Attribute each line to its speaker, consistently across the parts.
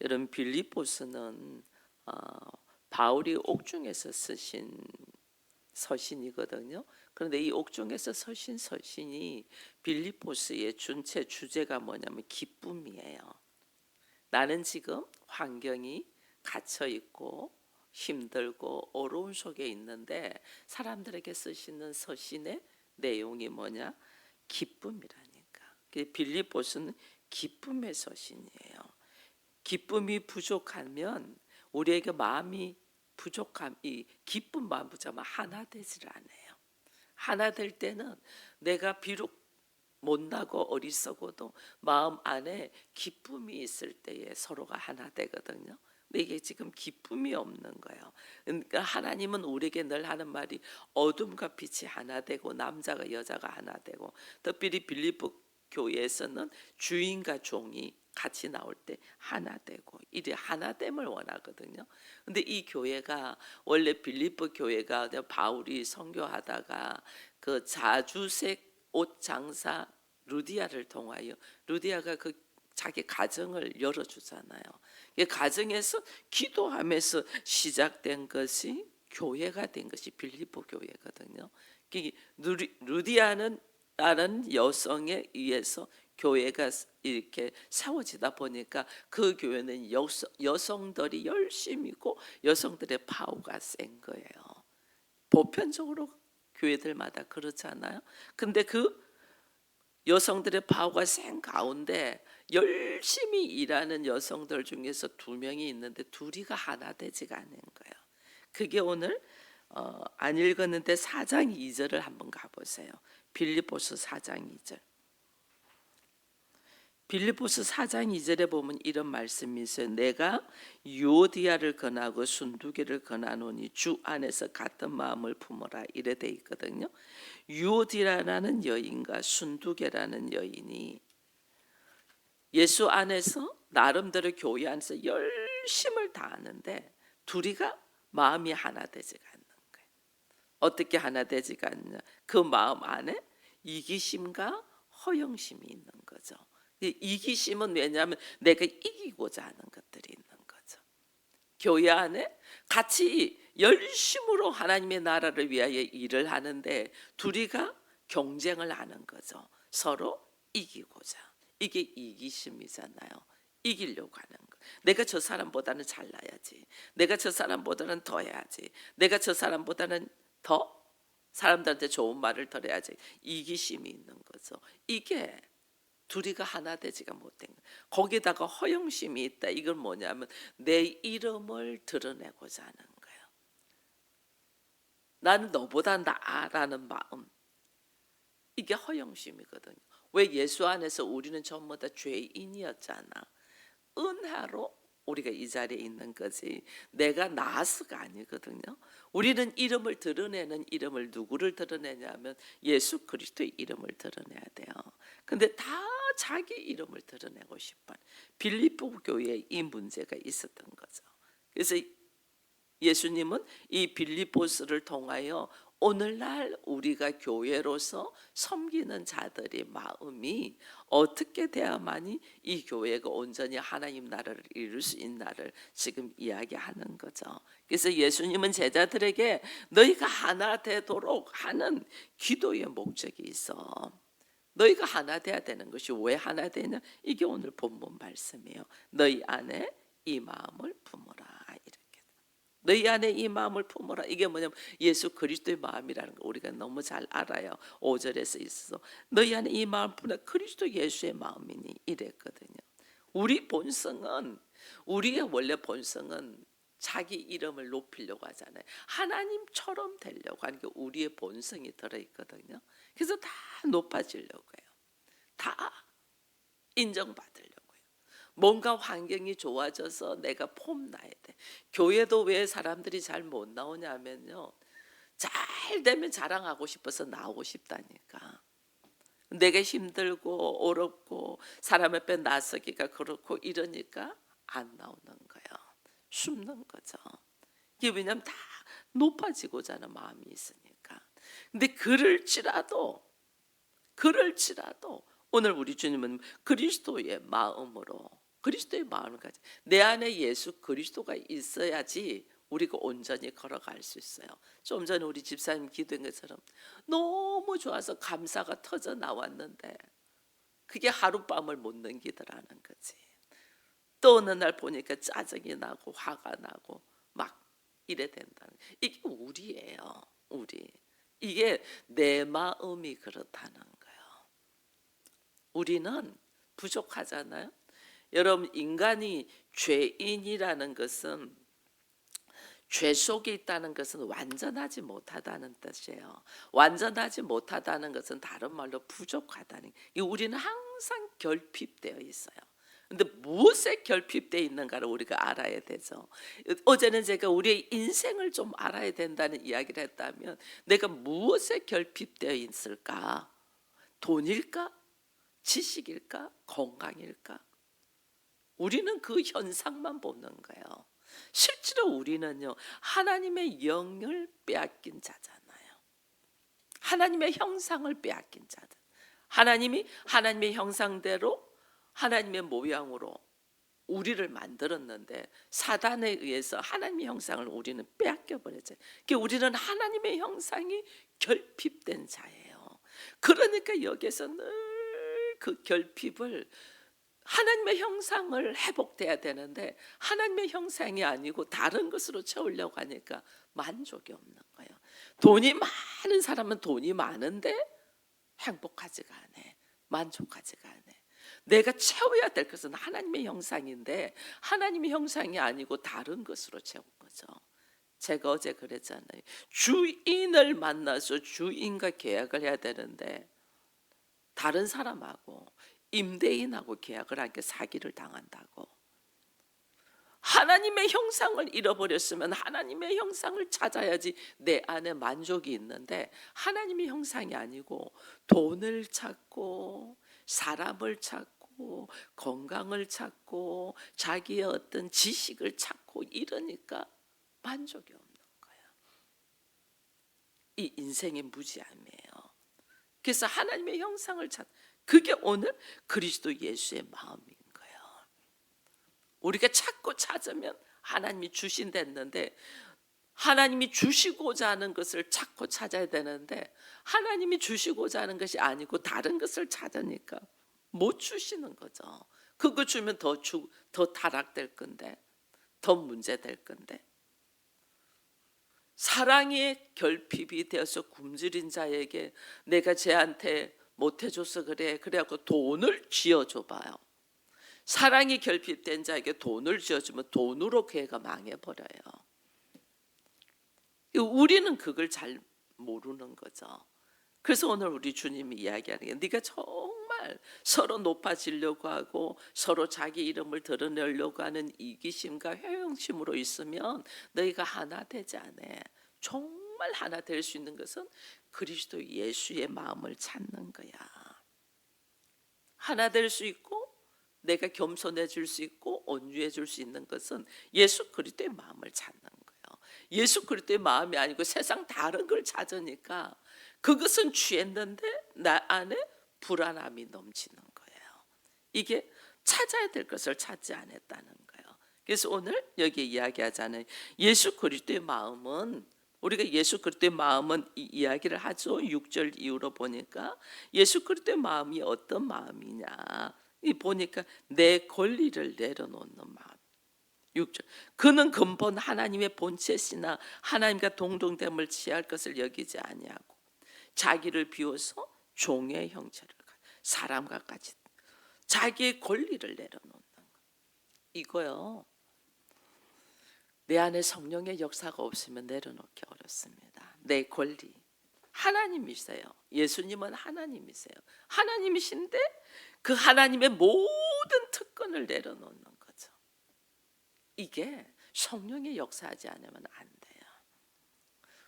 Speaker 1: 여러분 빌립보서는 바울이 옥중에서 쓰신 서신이거든요. 그런데 이 옥중에서 쓰신 서신이 빌립보서의 전체 주제가 뭐냐면 기쁨이에요. 나는 지금 환경이 갇혀 있고 힘들고 어려움 속에 있는데 사람들에게 쓰시는 서신의 내용이 뭐냐? 기쁨이라니까. 빌립보서는 기쁨의 서신이에요. 기쁨이 부족하면 우리에게 마음이 부족함, 이 기쁨 마음 부족하면 하나 되질 않아요. 하나 될 때는 내가 비록 못나고 어리석어도 마음 안에 기쁨이 있을 때에 서로가 하나 되거든요. 근데 이게 지금 기쁨이 없는 거예요. 그러니까 하나님은 우리에게 늘 하는 말이 어둠과 빛이 하나 되고 남자가 여자가 하나 되고, 특별히 빌립보 교회에서는 주인과 종이 같이 나올 때 하나 되고 이래 하나됨을 원하거든요. 근데 이 교회가 원래 빌립보 교회가 바울이 선교하다가 그 자주색 옷 장사 루디아를 통하여, 루디아가 그 자기 가정을 열어주잖아요. 이 가정에서 기도하면서 시작된 것이 교회가 된 것이 빌립보 교회거든요. 루디아는 다른 여성에 의해서 교회가 이렇게 세워지다 보니까 그 교회는 여성들이 열심이고 여성들의 파워가 센 거예요. 보편적으로 교회들마다 그렇잖아요. 근데 그 여성들의 파워가 센 가운데 열심히 일하는 여성들 중에서 두 명이 있는데 둘이가 하나 되지가 않는 거예요. 그게 오늘 안 읽었는데 4장 2절을 한번 가보세요. 빌립보서 4장 2절. 빌립보서 4장 2절에 보면 이런 말씀이 있어요. 내가 유오디아를 권하고 순두개를 권하노니 주 안에서 같은 마음을 품어라, 이래 돼 있거든요. 유오디아라는 여인과 순두개라는 여인이 예수 안에서 나름대로 교회 안에서 열심을 다하는데 둘이가 마음이 하나 되지가 않는 거예요. 어떻게 하나 되지가 않냐? 그 마음 안에 이기심과 허영심이 있는 거죠. 이기심은 왜냐하면 내가 이기고자 하는 것들이 있는 거죠. 교회 안에 같이 열심으로 하나님의 나라를 위하여 일을 하는데 둘이가 경쟁을 하는 거죠. 서로 이기고자. 이게 이기심이잖아요. 이기려고 하는 거. 내가 저 사람보다는 잘나야지. 내가 저 사람보다는 더 해야지. 내가 저 사람보다는 더 사람들한테 좋은 말을 들어야지. 이기심이 있는 거죠. 이게 둘이가 하나 되지가 못된 거예요. 거기다가 허영심이 있다. 이건 뭐냐면 내 이름을 드러내고자 하는 거예요. 나는 너보다 나아라는 마음. 이게 허영심이거든요. 왜? 예수 안에서 우리는 전부 다 죄인이었잖아. 은혜로 우리가 이 자리에 있는 거지 내가 나서가 아니거든요. 우리는 이름을 드러내는 이름을 누구를 드러내냐면 예수 그리스도의 이름을 드러내야 돼요. 근데 다 자기 이름을 드러내고 싶어. 빌립보 교회에 이 문제가 있었던 거죠. 그래서 예수님은 이 빌립보서를 통하여 오늘날 우리가 교회로서 섬기는 자들의 마음이 어떻게 돼야만이 이 교회가 온전히 하나님 나라를 이룰 수 있나를 지금 이야기하는 거죠. 그래서 예수님은 제자들에게 너희가 하나 되도록 하는 기도의 목적이 있어. 너희가 하나 돼야 되는 것이 왜 하나 되냐? 이게 오늘 본문 말씀이에요. 너희 안에 이 마음을 품어라. 너희 안에 이 마음을 품어라. 이게 뭐냐면 예수 그리스도의 마음이라는 거 우리가 너무 잘 알아요. 5절에서 있어서 너희 안에 이 마음 품어라. 그리스도 예수의 마음이니 이랬거든요. 우리 본성은, 우리의 원래 본성은 자기 이름을 높이려고 하잖아요. 하나님처럼 되려고 하는 게 우리의 본성이 들어있거든요. 그래서 다 높아지려고 해요. 다 인정받으려고. 뭔가 환경이 좋아져서 내가 폼나야 돼. 교회도 왜 사람들이 잘 못 나오냐면요. 잘 되면 자랑하고 싶어서 나오고 싶다니까. 내가 힘들고 어렵고 사람 앞에 나서기가 그렇고 이러니까 안 나오는 거예요. 숨는 거죠. 이게 왜냐면 다 높아지고자 하는 마음이 있으니까. 근데 그럴지라도 오늘 우리 주님은 그리스도의 마음으로, 그리스도의 마음을 가지. 내 안에 예수 그리스도가 있어야지 우리가 온전히 걸어갈 수 있어요. 좀 전에 우리 집사님 기도한 것처럼 너무 좋아서 감사가 터져 나왔는데 그게 하룻밤을 못 넘기더라는 거지. 또 어느 날 보니까 짜증이 나고 화가 나고 막 이래 된다는. 이게 우리예요. 우리. 이게 내 마음이 그렇다는 거예요. 우리는 부족하잖아요. 여러분, 인간이 죄인이라는 것은, 죄 속에 있다는 것은 완전하지 못하다는 뜻이에요. 완전하지 못하다는 것은 다른 말로 부족하다는. 우리는 항상 결핍되어 있어요. 근데 무엇에 결핍되어 있는가를 우리가 알아야 되죠. 어제는 제가 우리의 인생을 좀 알아야 된다는 이야기를 했다면, 내가 무엇에 결핍되어 있을까? 돈일까? 지식일까? 건강일까? 우리는 그 현상만 보는 거예요. 실제로 우리는요, 하나님의 영을 빼앗긴 자잖아요. 하나님의 형상을 빼앗긴 자들. 하나님이 하나님의 형상대로 하나님의 모양으로 우리를 만들었는데 사단에 의해서 하나님의 형상을 우리는 빼앗겨 버렸어요. 그러니까 우리는 하나님의 형상이 결핍된 자예요. 그러니까 여기서 늘 그 결핍을, 하나님의 형상을 회복돼야 되는데 하나님의 형상이 아니고 다른 것으로 채우려고 하니까 만족이 없는 거예요. 돈이 많은 사람은 돈이 많은데 행복하지가 않아. 만족하지가 않아. 내가 채워야 될 것은 하나님의 형상인데 하나님의 형상이 아니고 다른 것으로 채운 거죠. 제가 어제 그랬잖아요. 주인을 만나서 주인과 계약을 해야 되는데 다른 사람하고 임대인하고 계약을 하니까 사기를 당한다고. 하나님의 형상을 잃어버렸으면 하나님의 형상을 찾아야지 내 안에 만족이 있는데, 하나님의 형상이 아니고 돈을 찾고 사람을 찾고 건강을 찾고 자기의 어떤 지식을 찾고 이러니까 만족이 없는 거예요. 이 인생의 무지함이에요. 그래서 하나님의 형상을 찾, 그게 오늘 그리스도 예수의 마음인 거예요. 우리가 찾고 찾으면 하나님이 주신댔는데, 하나님이 주시고자 하는 것을 찾고 찾아야 되는데 하나님이 주시고자 하는 것이 아니고 다른 것을 찾으니까 못 주시는 거죠. 그거 주면 더 타락될 건데, 더 문제될 건데. 사랑의 결핍이 되어서 굶주린 자에게 내가 쟤한테 못해줘서 그래갖고 돈을 쥐어줘 봐요. 사랑이 결핍된 자에게 돈을 쥐어주면 돈으로 그 애가 망해버려요. 우리는 그걸 잘 모르는 거죠. 그래서 오늘 우리 주님이 이야기하는 게, 네가 정말 서로 높아지려고 하고 서로 자기 이름을 드러내려고 하는 이기심과 효용심으로 있으면 너희가 하나 되지 않아. 정말 하나 될 수 있는 것은 그리스도 예수의 마음을 찾는 거야. 하나 될 수 있고 내가 겸손해질 수 있고 온유해질 수 있는 것은 예수 그리스도의 마음을 찾는 거예요. 예수 그리스도의 마음이 아니고 세상 다른 걸 찾으니까 그것은 취했는데 나 안에 불안함이 넘치는 거예요. 이게 찾아야 될 것을 찾지 않았다는 거예요. 그래서 오늘 여기 이야기하잖아요. 예수 그리스도의 마음은, 우리가 예수 그리스도의 마음은 이 이야기를 하죠. 6절 이후로 보니까 예수 그리스도의 마음이 어떤 마음이냐, 이 보니까 내 권리를 내려놓는 마음. 6절. 그는 근본 하나님의 본체시나 하나님과 동등됨을 취할 것을 여기지 아니하고 자기를 비워서 종의 형체를 가진 사람과 같이 자기의 권리를 내려놓는 거. 이거요, 내 안에 성령의 역사가 없으면 내려놓기 어렵습니다. 내 권리. 하나님이세요. 예수님은 하나님이세요. 하나님이신데 그 하나님의 모든 특권을 내려놓는 거죠. 이게 성령의 역사하지 않으면 안 돼요.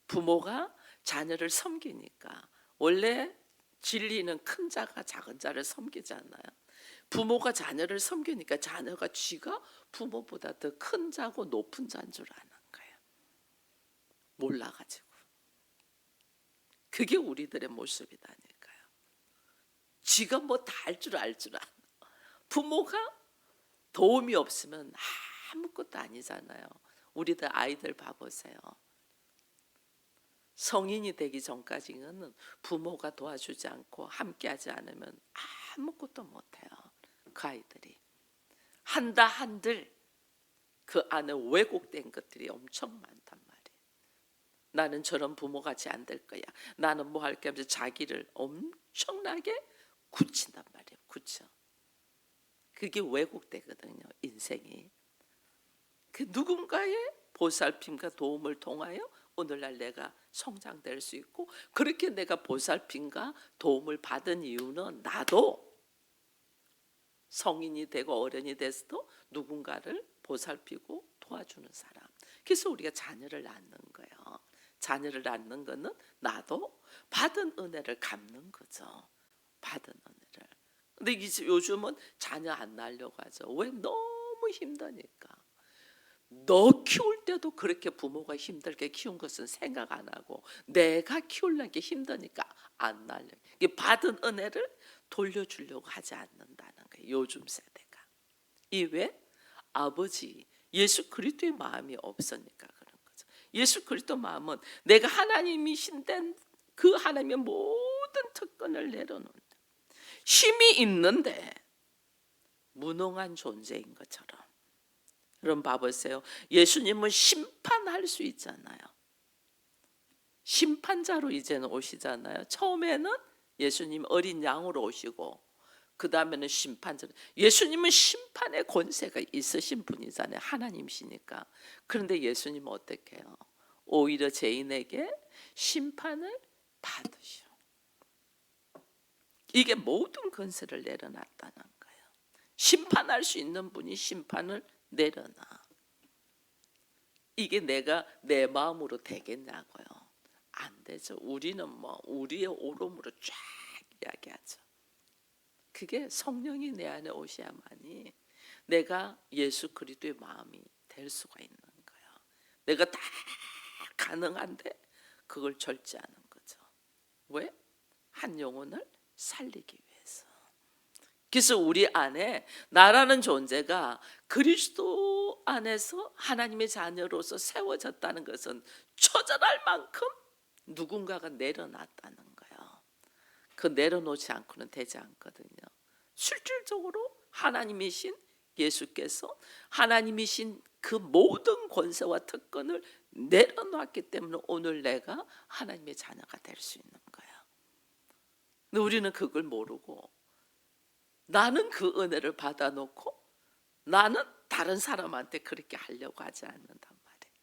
Speaker 1: 부모가 자녀를 섬기니까, 원래 진리는 큰 자가 작은 자를 섬기잖아요. 부모가 자녀를 섬기니까 자녀가 쥐가 부모보다 더 큰 자고 높은 자인 줄 아는 거예요. 몰라가지고. 그게 우리들의 모습이다니까요. 쥐가 뭐 다 할 줄 알 줄 아는. 부모가 도움이 없으면 아무것도 아니잖아요. 우리들 아이들 봐보세요. 성인이 되기 전까지는 부모가 도와주지 않고 함께하지 않으면 아무것도 못해요. 그 아이들이 한다 한들 그 안에 왜곡된 것들이 엄청 많단 말이에요. 나는 저런 부모같이 안 될 거야. 나는 뭐 할 게 없어. 자기를 엄청나게 굳힌단 말이에요. 굳혀. 그게 왜곡되거든요. 인생이. 그 누군가의 보살핌과 도움을 통하여 오늘날 내가 성장될 수 있고, 그렇게 내가 보살핌과 도움을 받은 이유는 나도 성인이 되고 어른이 돼서도 누군가를 보살피고 도와주는 사람. 그래서 우리가 자녀를 낳는 거예요. 자녀를 낳는 거는 나도 받은 은혜를 갚는 거죠. 받은 은혜를. 근데 이제 요즘은 자녀 안 낳으려고 하죠. 왜? 너무 힘드니까. 너 키울 때도 그렇게 부모가 힘들게 키운 것은 생각 안 하고 내가 키우려는 게 힘드니까 안 낳으려. 받은 은혜를 돌려주려고 하지 않는다는 거예요. 요즘 세대가. 이 왜? 아버지 예수 그리스도의 마음이 없으니까 그런 거죠. 예수 그리스도 마음은 내가 하나님이신데 그 하나님의 모든 특권을 내려놓는다. 힘이 있는데 무능한 존재인 것처럼. 여러분 봐보세요. 예수님은 심판할 수 있잖아요. 심판자로 이제는 오시잖아요. 처음에는 예수님 어린 양으로 오시고 그 다음에는 심판자로. 예수님은 심판의 권세가 있으신 분이잖아요. 하나님이시니까. 그런데 예수님은 어떻게 해요? 오히려 죄인에게 심판을 받으셔. 이게 모든 권세를 내려놨다는 거예요. 심판할 수 있는 분이 심판을 내려놔. 이게 내가 내 마음으로 되겠냐고요. 안 되죠. 우리는 뭐 우리의 오름으로 쫙 이야기하죠. 그게 성령이 내 안에 오셔야만이 내가 예수 그리스도의 마음이 될 수가 있는 거예요. 내가 다 가능한데 그걸 절제하는 거죠. 왜? 한 영혼을 살리기 위해서. 그래서 우리 안에 나라는 존재가 그리스도 안에서 하나님의 자녀로서 세워졌다는 것은 처절할 만큼 누군가가 내려놨다는 거예요. 그 내려놓지 않고는 되지 않거든요. 실질적으로 하나님이신 예수께서 하나님이신 그 모든 권세와 특권을 내려놨기 때문에 오늘 내가 하나님의 자녀가 될 수 있는 거예요. 근데 우리는 그걸 모르고 나는 그 은혜를 받아놓고 나는 다른 사람한테 그렇게 하려고 하지 않는단 말이에요.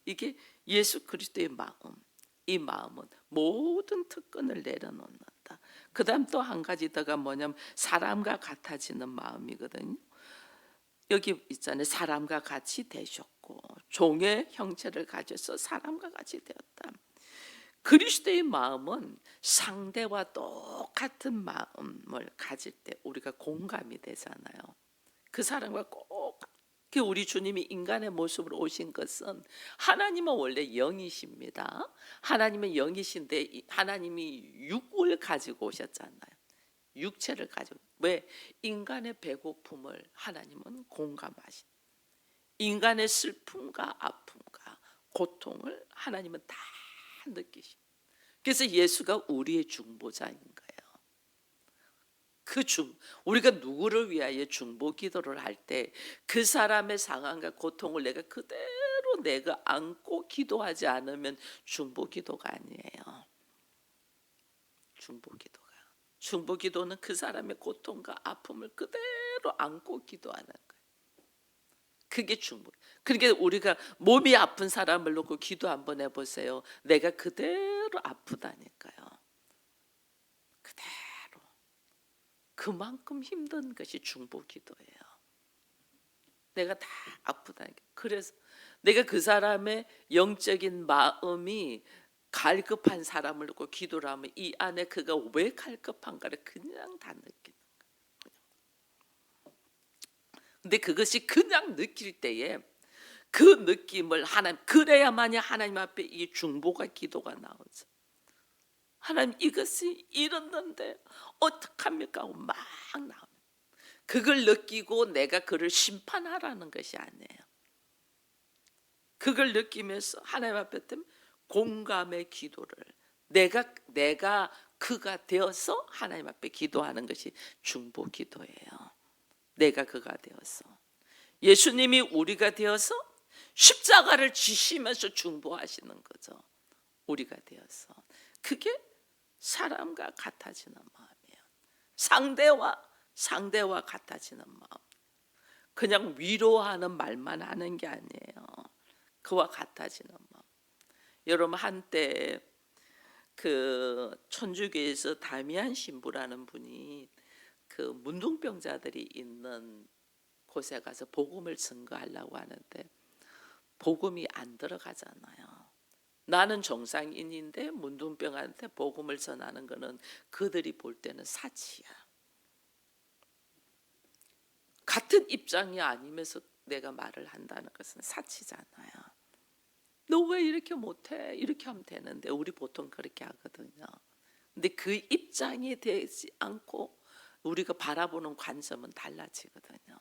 Speaker 1: 이게 예수 그리스도의 마음. 이 마음은 모든 특권을 내려놓는다. 그 다음 또 한 가지 더가 뭐냐면 사람과 같아지는 마음이거든요. 여기 있잖아요. 사람과 같이 되셨고 종의 형체를 가져서 사람과 같이 되었다. 그리스도의 마음은 상대와 똑같은 마음을 가질 때 우리가 공감이 되잖아요. 그 사람과 꼭 우리 주님이 인간의 모습으로 오신 것은 하나님은 원래 영이십니다. 하나님은 영이신데 하나님이 육을 가지고 오셨잖아요. 육체를 가지고. 왜? 인간의 배고픔을 하나님은 공감하신. 인간의 슬픔과 아픔과 고통을 하나님은 다 느끼신. 그래서 예수가 우리의 중보자인 거예요. 우리가 누구를 위하여 중보 기도를 할 때 그 사람의 상황과 고통을 내가 안고 기도하지 않으면 중보 기도가 아니에요. 중보 기도는 그 사람의 고통과 아픔을 그대로 안고 기도하는 거예요. 그게 중보. 그러니까 우리가 몸이 아픈 사람을 놓고 기도 한번 해보세요. 내가 그대로 아프다니까요. 그대로. 그만큼 힘든 것이 중보 기도예요. 내가 다 아프다니까. 그래서 내가 그 사람의 영적인 마음이 갈급한 사람을 놓고 기도를 하면 이 안에 그가 왜 갈급한가를 그냥 다 느끼는 거예요. 근데 그것이 그냥 느낄 때에 그 느낌을 그래야만이 하나님 앞에 이 중보가 기도가 나오죠. 하나님 이것이 이렇는데 어떡합니까 하고 막 나오면 그걸 느끼고 내가 그를 심판하라는 것이 아니에요. 그걸 느끼면서 하나님 앞에 공감의 기도를 내가 그가 되어서 하나님 앞에 기도하는 것이 중보 기도예요. 내가 그가 되어서 예수님이 우리가 되어서 십자가를 지시면서 중보하시는 거죠. 우리가 되어서 그게 사람과 같아지는 마음이에요. 상대와 같아지는 마음. 그냥 위로하는 말만 하는 게 아니에요. 그와 같아지는 마음. 여러분 한때 그 천주교에서 다미안 신부라는 분이 그 문둥병자들이 있는 곳에 가서 복음을 증거하려고 하는데 복음이 안 들어가잖아요. 나는 정상인인데 문둥병한테 복음을 전하는 거는 그들이 볼 때는 사치야. 같은 입장이 아니면서 내가 말을 한다는 것은 사치잖아요. 너 왜 이렇게 못해? 이렇게 하면 되는데 우리 보통 그렇게 하거든요. 근데 그 입장이 되지 않고 우리가 바라보는 관점은 달라지거든요.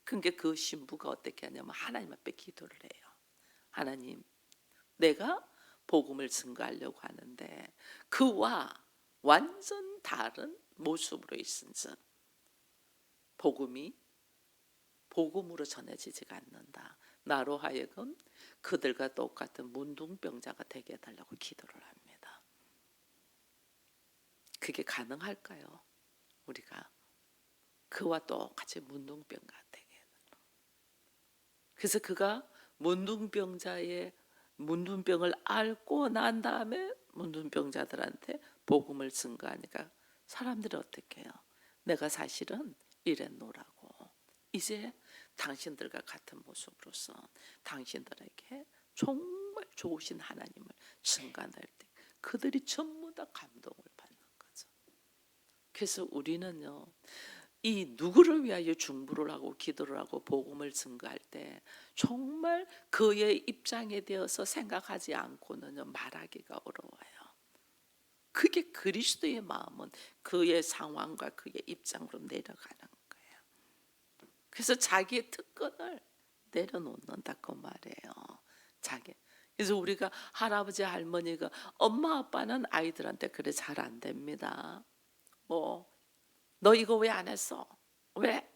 Speaker 1: 그러니까 그 신부가 어떻게 하냐면 하나님 앞에 기도를 해요. 하나님, 내가 복음을 증거하려고 하는데 그와 완전 다른 모습으로 있은즉 복음으로 전해지지가 않는다. 나로 하여금 그들과 똑같은 문둥병자가 되게 해달라고 기도를 합니다. 그게 가능할까요? 우리가 그와 똑같이 문둥병자가 되게 해달라고. 그래서 그가 문둥병을 앓고 난 다음에 문둥병자들한테 복음을 증거하니까 사람들이 어떻게 해요? 내가 사실은 이랬노라고. 이제 당신들과 같은 모습으로서 당신들에게 정말 좋으신 하나님을 증거할 때 그들이 전부 다 감동을 받는 거죠. 그래서 우리는요, 이 누구를 위하여 중보를 하고 기도를 하고 복음을 증거할 때 정말 그의 입장에 대해서 생각하지 않고는 말하기가 어려워요. 그게 그리스도의 마음은 그의 상황과 그의 입장으로 내려가는 거예요. 그래서 자기의 특권을 내려놓는다 그 말이에요. 그래서 우리가 할아버지 할머니가 엄마 아빠는 아이들한테 그래 잘 안 됩니다. 너 이거 왜 안 했어? 왜?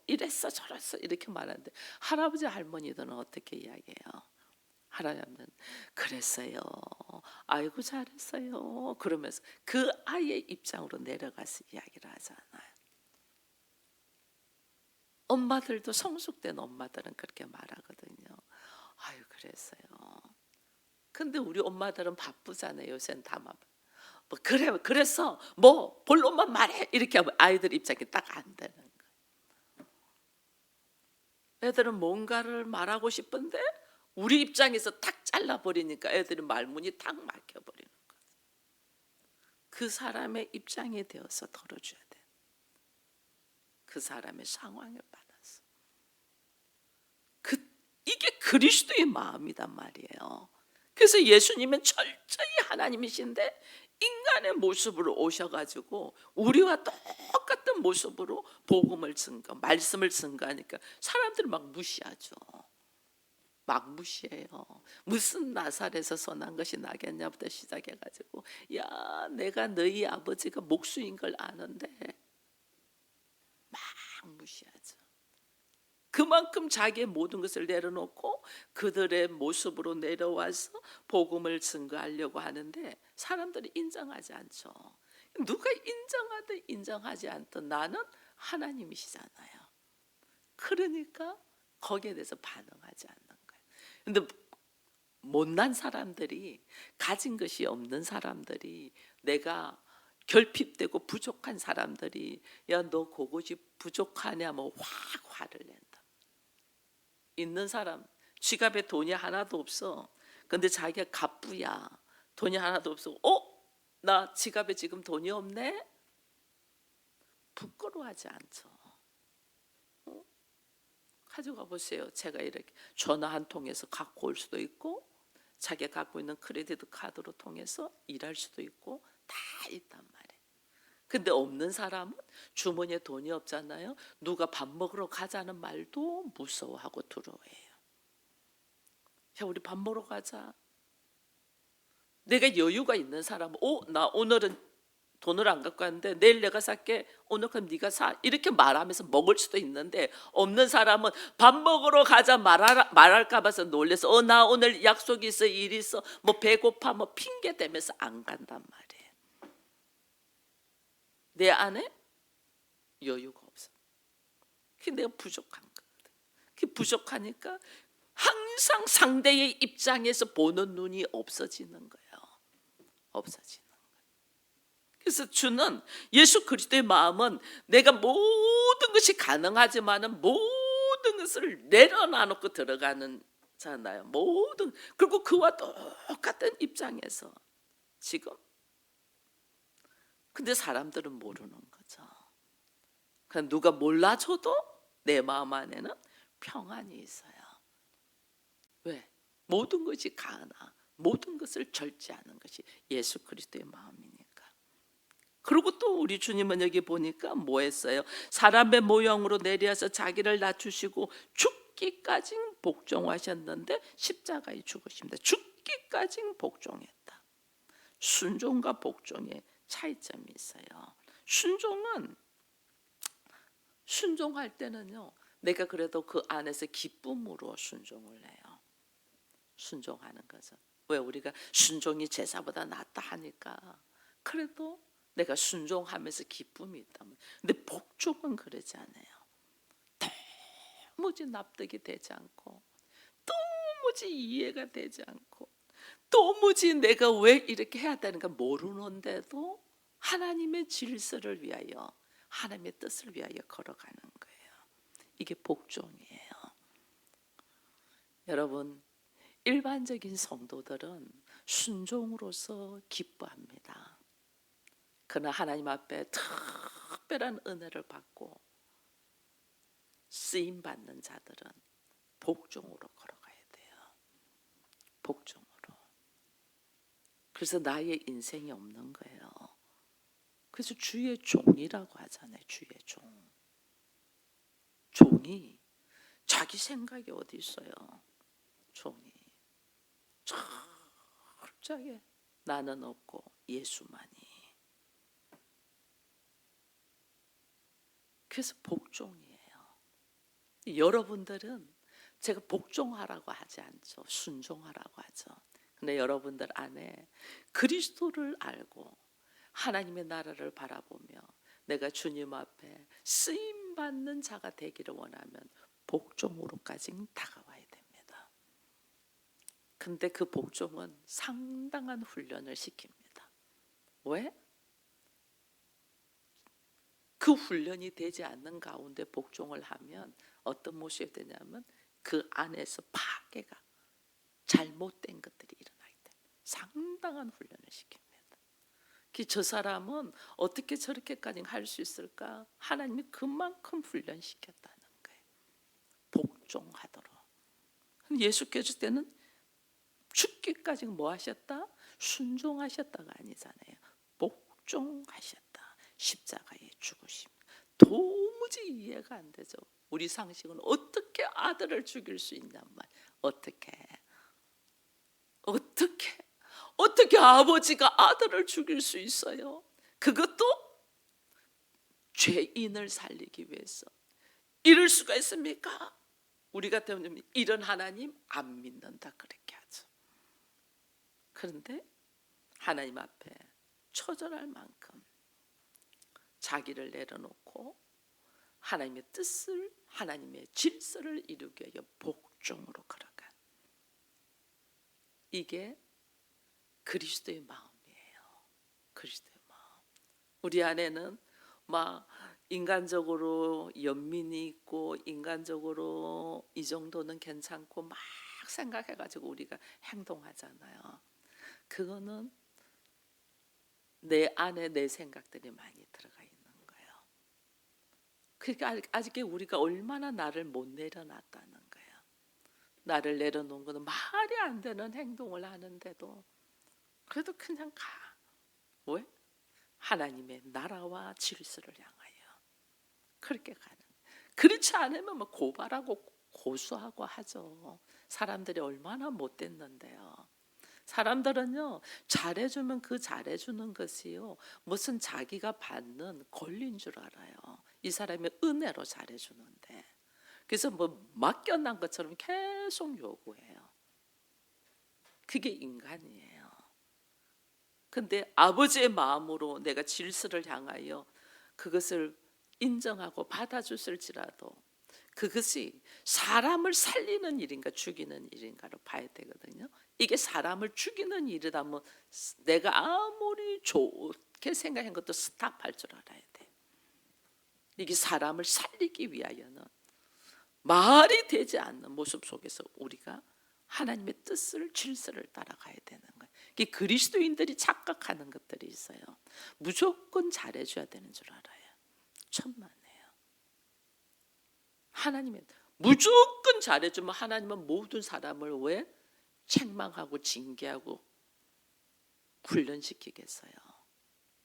Speaker 1: 이랬어 저랬어 이렇게 말하는데 할아버지 할머니들은 어떻게 이야기해요? 할아버지는 그랬어요. 아이고 잘했어요. 그러면서 그 아이의 입장으로 내려가서 이야기를 하잖아요. 엄마들도 성숙된 엄마들은 그렇게 말하거든요. 아유 그랬어요. 근데 우리 엄마들은 바쁘잖아요. 요새는 다 그래 그래서 본론만 말해 이렇게 하면 아이들 입장이 딱 안 되는 거예요. 애들은 뭔가를 말하고 싶은데 우리 입장에서 탁 잘라버리니까 애들이 말문이 탁 막혀버리는 거예요. 그 사람의 입장에 되어서 덜어줘야 돼. 그 사람의 상황을 받아서. 이게 그리스도의 마음이란 말이에요. 그래서 예수님은 철저히 하나님이신데 인간의 모습으로 오셔가지고 우리와 똑같은 모습으로 말씀을 증거하니까 사람들이 막 무시하죠. 막 무시해요. 무슨 나사렛에서 난 것이 나겠냐부터 시작해가지고 야 내가 너희 아버지가 목수인 걸 아는데 막 무시하죠. 그만큼 자기의 모든 것을 내려놓고 그들의 모습으로 내려와서 복음을 증거하려고 하는데 사람들이 인정하지 않죠. 누가 인정하든 인정하지 않든 나는 하나님이시잖아요. 그러니까 거기에 대해서 반응하지 않는 거예요. 근데 못난 사람들이 가진 것이 없는 사람들이 내가 결핍되고 부족한 사람들이 야 너 그것이 부족하냐 확 화를 낸다. 있는 사람 지갑에 돈이 하나도 없어. 근데 자기가 갑부야. 돈이 하나도 없어. 나 지갑에 지금 돈이 없네? 부끄러워하지 않죠. 가져가 보세요. 제가 이렇게 전화 한 통해서 갖고 올 수도 있고 자기가 갖고 있는 크레디트 카드로 통해서 일할 수도 있고 다 있단 말이에요. 근데 없는 사람은 주머니에 돈이 없잖아요. 누가 밥 먹으러 가자는 말도 무서워하고 두려워해요. 야, 우리 밥 먹으러 가자. 내가 여유가 있는 사람은 나 오늘은 돈을 안 갖고 왔는데 내일 내가 살게. 오늘 그럼 네가 사. 이렇게 말하면서 먹을 수도 있는데, 없는 사람은 밥 먹으러 가자 말할까 봐서 놀래서 나 오늘 약속이 있어, 일이 있어, 뭐 배고파, 뭐 핑계 대면서 안 간단 말이에요. 내 안에 여유가 없어. 그게 내가 부족한 거거든. 그게 부족하니까 항상 상대의 입장에서 보는 눈이 없어지는 거예요. 없어지는 거예요. 그래서 주는, 예수 그리스도의 마음은 내가 모든 것이 가능하지만은 모든 것을 내려놔놓고 들어가는 잖아요. 모든, 그리고 그와 똑같은 입장에서 지금. 근데 사람들은 모르는 거죠. 그냥 누가 몰라줘도 내 마음 안에는 평안이 있어요. 왜? 모든 것이 가나, 모든 것을 절제하는 것이 예수 그리스도의 마음이니까. 그리고 또 우리 주님은 여기 보니까 뭐 했어요? 사람의 모형으로 내려서 자기를 낮추시고 죽기까지 복종하셨는데 십자가에 죽으십니다. 죽기까지 복종했다. 순종과 복종의 차이점이 있어요. 순종할 때는요, 내가 그래도 그 안에서 기쁨으로 순종을 해요. 순종하는 거죠. 왜? 우리가 순종이 제사보다 낫다 하니까. 그래도 내가 순종하면서 기쁨이 있다면. 근데 복종은 그러지 않아요. 도무지 납득이 되지 않고, 도무지 이해가 되지 않고, 도무지 내가 왜 이렇게 해야 되는가 모르는데도 하나님의 질서를 위하여, 하나님의 뜻을 위하여 걸어가는 거예요. 이게 복종이에요. 여러분, 일반적인 성도들은 순종으로서 기뻐합니다. 그러나 하나님 앞에 특별한 은혜를 받고 쓰임 받는 자들은 복종으로 걸어가야 돼요. 복종으로. 그래서 나의 인생이 없는 거예요. 그래서 주의 종이라고 하잖아요. 주의 종. 종이 자기 생각이 어디 있어요? 종이 철저하게 나는 없고 예수만이. 그래서 복종이에요. 여러분들은 제가 복종하라고 하지 않죠. 순종하라고 하죠. 근데 여러분들 안에 그리스도를 알고 하나님의 나라를 바라보며 내가 주님 앞에 쓰임받는 자가 되기를 원하면 복종으로까지 다가와야 됩니다. 근데 그 복종은 상당한 훈련을 시킵니다. 왜? 그 훈련이 되지 않는 가운데 복종을 하면 어떤 모습이 되냐면 그 안에서 파괴가, 잘못된 것들이 일어나기 때문에 상당한 훈련을 시킵니다. 저 사람은 어떻게 저렇게까지 할 수 있을까? 하나님이 그만큼 훈련시켰다는 거예요. 복종하도록. 예수께서 때는 죽기까지 뭐 하셨다? 순종하셨다가 아니잖아요. 복종하셨다. 십자가에 죽으심. 도무지 이해가 안 되죠. 우리 상식은 어떻게 아들을 죽일 수 있냔 말. 어떻게 아버지가 아들을 죽일 수 있어요? 그것도 죄인을 살리기 위해서. 이럴 수가 있습니까? 우리 같으면 이런 하나님 안 믿는다 그렇게 하죠. 그런데 하나님 앞에 처절할 만큼 자기를 내려놓고 하나님의 뜻을, 하나님의 질서를 이루기 위해 복종으로 걸어간, 이게 그리스도의 마음이에요. 그리스도의 마음. 우리 안에는 막 인간적으로 연민이 있고 인간적으로 이 정도는 괜찮고 막 생각해가지고 우리가 행동하잖아요. 그거는 내 안에 내 생각들이 많이 들어가 있는 거예요. 그러니까 아직 우리가 얼마나 나를 못 내려놨다는 거예요. 나를 내려놓은 거는 말이 안 되는 행동을 하는데도 그래도 그냥 가. 왜? 하나님의 나라와 질서를 향하여 그렇게 가는. 그렇지 않으면 뭐 고발하고 고소하고 하죠. 사람들이 얼마나 못됐는데요. 사람들은요, 잘해주면 그 잘해주는 것이요, 무슨 자기가 받는 권리인 줄 알아요. 이 사람이 은혜로 잘해주는데. 그래서 뭐 맡겨난 것처럼 계속 요구해요. 그게 인간이에요. 근데 아버지의 마음으로 내가 질서를 향하여 그것을 인정하고 받아줬을지라도 그것이 사람을 살리는 일인가 죽이는 일인가로 봐야 되거든요. 이게 사람을 죽이는 일이라면 내가 아무리 좋게 생각한 것도 스탑할 줄 알아야 돼. 이게 사람을 살리기 위하여는 말이 되지 않는 모습 속에서 우리가 하나님의 뜻을 질서를 따라가야 되는 거예요. 이게 그리스도인들이 착각하는 것들이 있어요. 무조건 잘해줘야 되는 줄 알아요. 천만에요. 하나님은 무조건 잘해주면 하나님은 모든 사람을 왜 책망하고 징계하고 훈련시키겠어요?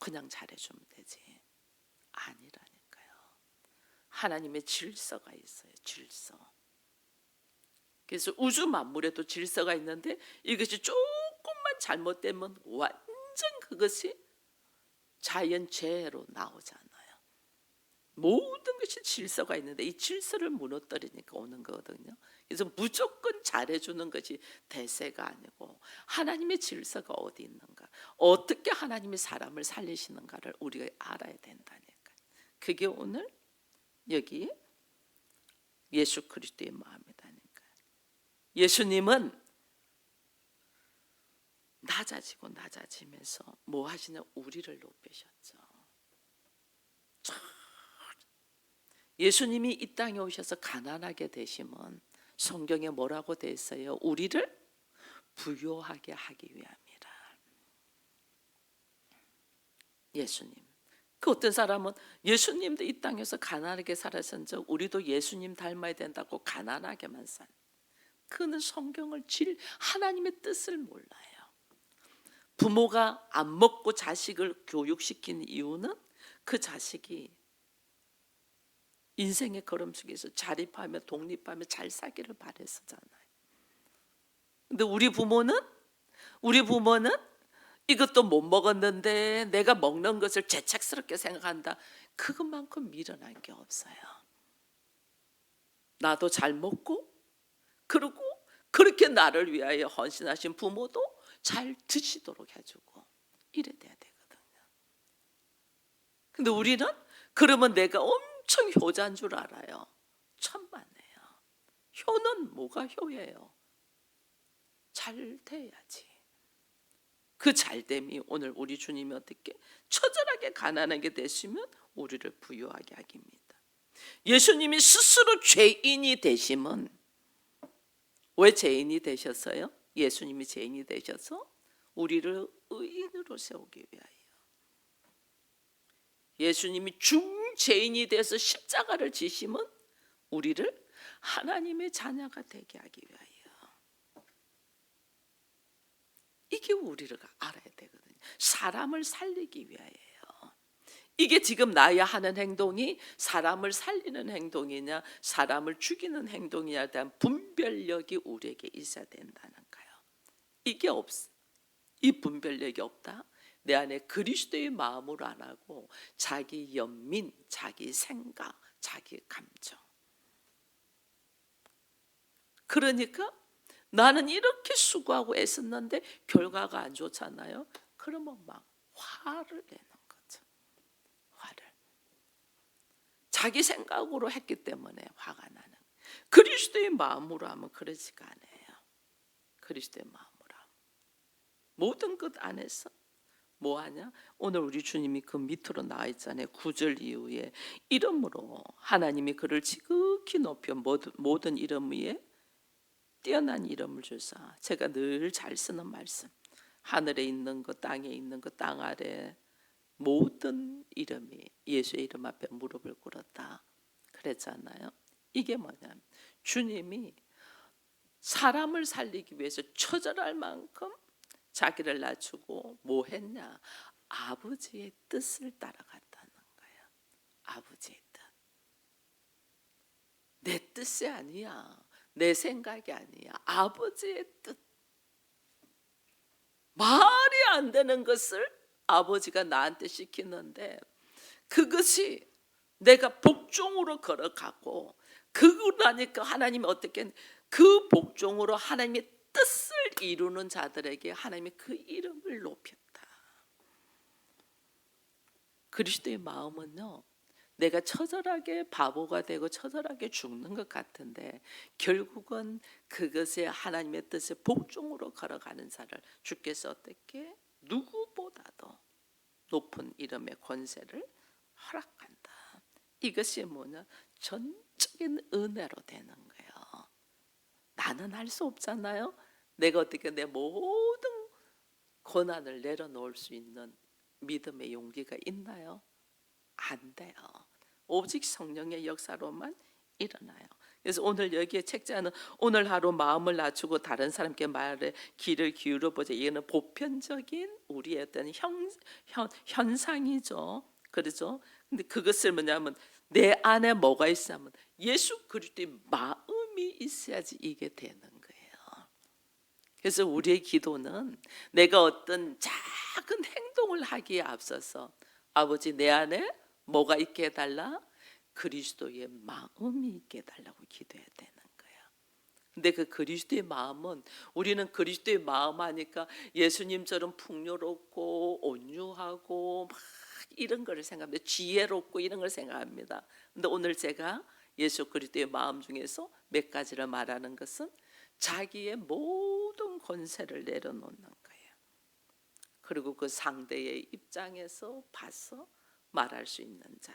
Speaker 1: 그냥 잘해주면 되지. 아니라니까요. 하나님의 질서가 있어요. 질서. 그래서 우주 만물에도 질서가 있는데 이것이 조금만 잘못되면 완전 그것이 자연재해로 나오잖아요. 모든 것이 질서가 있는데 이 질서를 무너뜨리니까 오는 거거든요. 그래서 무조건 잘해주는 것이 대세가 아니고 하나님의 질서가 어디 있는가, 어떻게 하나님이 사람을 살리시는가를 우리가 알아야 된다니까. 그게 오늘 여기 예수 그리스도의 마음이다니까. 예수님은 낮아지면서 뭐 하시냐, 우리를 높이셨죠. 예수님이 이 땅에 오셔서 가난하게 되심은 성경에 뭐라고 돼 있어요? 우리를 부요하게 하기 위함이라. 예수님. 그 어떤 사람은 예수님도 이 땅에서 가난하게 살았은 적 우리도 예수님 닮아야 된다고 가난하게만 산. 그는 성경을 하나님의 뜻을 몰라요. 부모가 안 먹고 자식을 교육시킨 이유는 그 자식이 인생의 걸음 속에서 자립하며 독립하며 잘 살기를 바랬었잖아요. 근데 우리 부모는 이것도 못 먹었는데 내가 먹는 것을 죄책스럽게 생각한다. 그것만큼 미련한 게 없어요. 나도 잘 먹고 그리고 그렇게 나를 위하여 헌신하신 부모도 잘 드시도록 해주고 이래 돼야 되거든요. 근데 우리는 그러면 내가 엄청 효자인 줄 알아요. 천만에요. 효는 뭐가 효예요? 잘 돼야지. 그 잘됨이 오늘 우리 주님이 어떻게 처절하게 가난하게 되시면 우리를 부유하게 하깁니다. 예수님이 스스로 죄인이 되심은 왜 죄인이 되셨어요? 예수님이 죄인이 되셔서 우리를 의인으로 세우기 위하여. 예수님이 중죄인이 돼서 십자가를 지심은 우리를 하나님의 자녀가 되게 하기 위하여. 이게 우리가 알아야 되거든요. 사람을 살리기 위하여요. 이게 지금 나야 하는 행동이 사람을 살리는 행동이냐 사람을 죽이는 행동이냐에 대한 분별력이 우리에게 있어야 된다는 거예요. 이게 이 분별력이 없다. 내 안에 그리스도의 마음으로 안 하고 자기 연민, 자기 생각, 자기 감정. 그러니까 나는 이렇게 수고하고 애썼는데 결과가 안 좋잖아요. 그러면 막 화를 내는 거죠. 화를. 자기 생각으로 했기 때문에 화가 나는. 그리스도의 마음으로 하면 그러지가 않아요. 그리스도의 마음으로 하면. 모든 것 안에서 뭐하냐? 오늘 우리 주님이 그 밑으로 나와 있잖아요. 9절 이후에 이름으로 하나님이 그를 지극히 높여 모든 이름 위에 뛰어난 이름을 주사. 제가 늘 잘 쓰는 말씀. 하늘에 있는 것, 땅에 있는 것, 땅 아래 모든 이름이 예수의 이름 앞에 무릎을 꿇었다. 그랬잖아요. 이게 뭐냐면 주님이 사람을 살리기 위해서 처절할 만큼 자기를 낮추고 뭐 했냐? 아버지의 뜻을 따라갔다는 거예요. 아버지의 뜻. 내 뜻이 아니야. 내 생각이 아니야. 아버지의 뜻. 말이 안 되는 것을 아버지가 나한테 시키는데 그것이 내가 복종으로 걸어가고 그러고 나니까 하나님이 어떻게 그 복종으로 하나님의 뜻을 이루는 자들에게 하나님이 그 이름을 높였다. 그리스도의 마음은요, 내가 처절하게 바보가 되고 처절하게 죽는 것 같은데 결국은 그것에 하나님의 뜻에 복종으로 걸어가는 자를 주께서 어떻게 누구보다도 높은 이름의 권세를 허락한다. 이것이 뭐냐? 전적인 은혜로 되는 거예요. 나는 할 수 없잖아요. 내가 어떻게 내 모든 고난을 내려놓을 수 있는 믿음의 용기가 있나요? 안 돼요. 오직 성령의 역사로만 일어나요. 그래서 오늘 여기에 책자는 오늘 하루 마음을 낮추고 다른 사람께 말에 귀를 기울여 보자. 이거는 보편적인 우리의 어떤 현상이죠. 그렇죠? 근데 그것을 뭐냐면 내 안에 뭐가 있으면 예수 그리스도의 마음이 있어야지 이게 되는 거예요. 그래서 우리의 기도는 내가 어떤 작은 행동을 하기에 앞서서 아버지 내 안에 뭐가 있게 해달라? 그리스도의 마음이 있게 해달라고 기도해야 되는 거예요. 근데 그 그리스도의 마음은 우리는 그리스도의 마음 하니까 예수님처럼 풍요롭고 온유하고 막 이런 거를 생각합니다. 지혜롭고 이런 걸 생각합니다. 근데 오늘 제가 예수 그리스도의 마음 중에서 몇 가지를 말하는 것은 자기의 모든 권세를 내려놓는 거예요. 그리고 그 상대의 입장에서 봐서 말할 수 있는 자.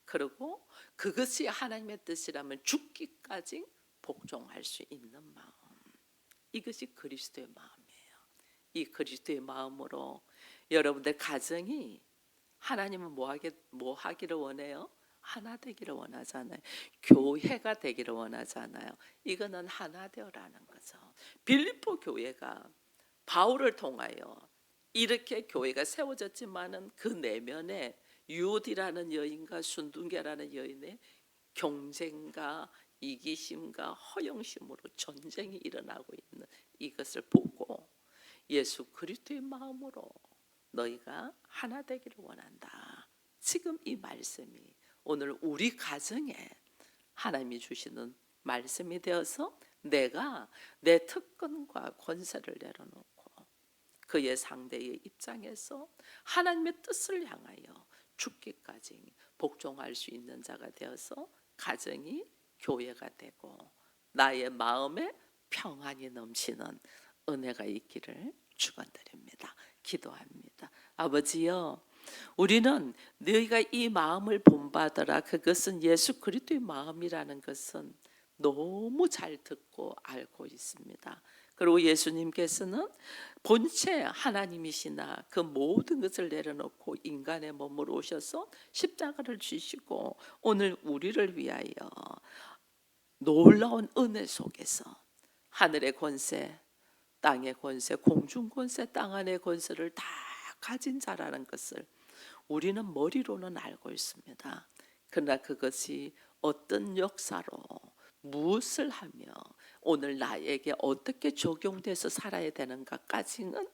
Speaker 1: 그리고 그것이 하나님의 뜻이라면 죽기까지 복종할 수 있는 마음. 이것이 그리스도의 마음이에요. 이 그리스도의 마음으로 여러분들 가정이 하나님은 뭐 하기를 원해요? 하나 되기를 원하잖아요. 교회가 되기를 원하잖아요. 이거는 하나 되어라는 거죠. 빌립보 교회가 바울을 통하여 이렇게 교회가 세워졌지만은 그 내면에 유디라는 여인과 순둥계라는 여인의 경쟁과 이기심과 허영심으로 전쟁이 일어나고 있는 이것을 보고 예수 그리스도의 마음으로 너희가 하나 되기를 원한다. 지금 이 말씀이 오늘 우리 가정에 하나님이 주시는 말씀이 되어서 내가 내 특권과 권세를 내려놓고 그의 상대의 입장에서 하나님의 뜻을 향하여 죽기까지 복종할 수 있는 자가 되어서 가정이 교회가 되고 나의 마음에 평안이 넘치는 은혜가 있기를 축원드립니다. 기도합니다. 아버지여, 우리는 너희가 이 마음을 본받아라. 그것은 예수 그리스도의 마음이라는 것은 너무 잘 듣고 알고 있습니다. 그리고 예수님께서는 본체 하나님이시나 그 모든 것을 내려놓고 인간의 몸으로 오셔서 십자가를 지시고 오늘 우리를 위하여 놀라운 은혜 속에서 하늘의 권세, 땅의 권세, 공중 권세, 땅 안의 권세를 다 가진 자라는 것을 우리는 머리로는 알고 있습니다. 그러나 그것이 어떤 역사로 무엇을 하며 오늘 나에게 어떻게 적용돼서 살아야 되는가까지는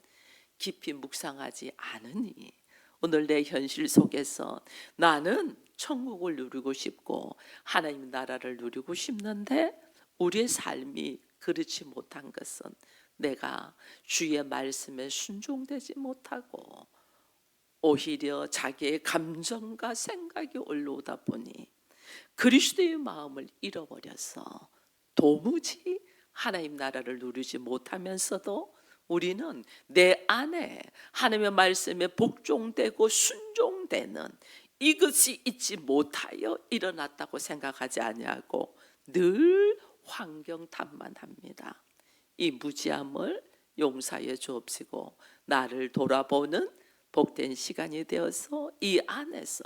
Speaker 1: 깊이 묵상하지 않으니 오늘 내 현실 속에서 나는 천국을 누리고 싶고 하나님 나라를 누리고 싶는데 우리의 삶이 그렇지 못한 것은 내가 주의 말씀에 순종되지 못하고 오히려 자기의 감정과 생각이 올라오다 보니 그리스도의 마음을 잃어버려서 도무지 하나님 나라를 누리지 못하면서도 우리는 내 안에 하나님의 말씀에 복종되고 순종되는 이것이 있지 못하여 일어났다고 생각하지 아니하고 늘 환경 탓만합니다. 이 무지함을 용서해 주옵시고 나를 돌아보는 복된 시간이 되어서 이 안에서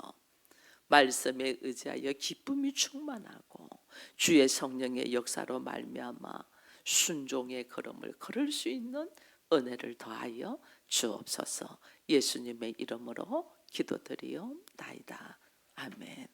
Speaker 1: 말씀에 의지하여 기쁨이 충만하고 주의 성령의 역사로 말미암아 순종의 걸음을 걸을 수 있는 은혜를 더하여 주옵소서. 예수님의 이름으로 기도드리옵나이다. 아멘.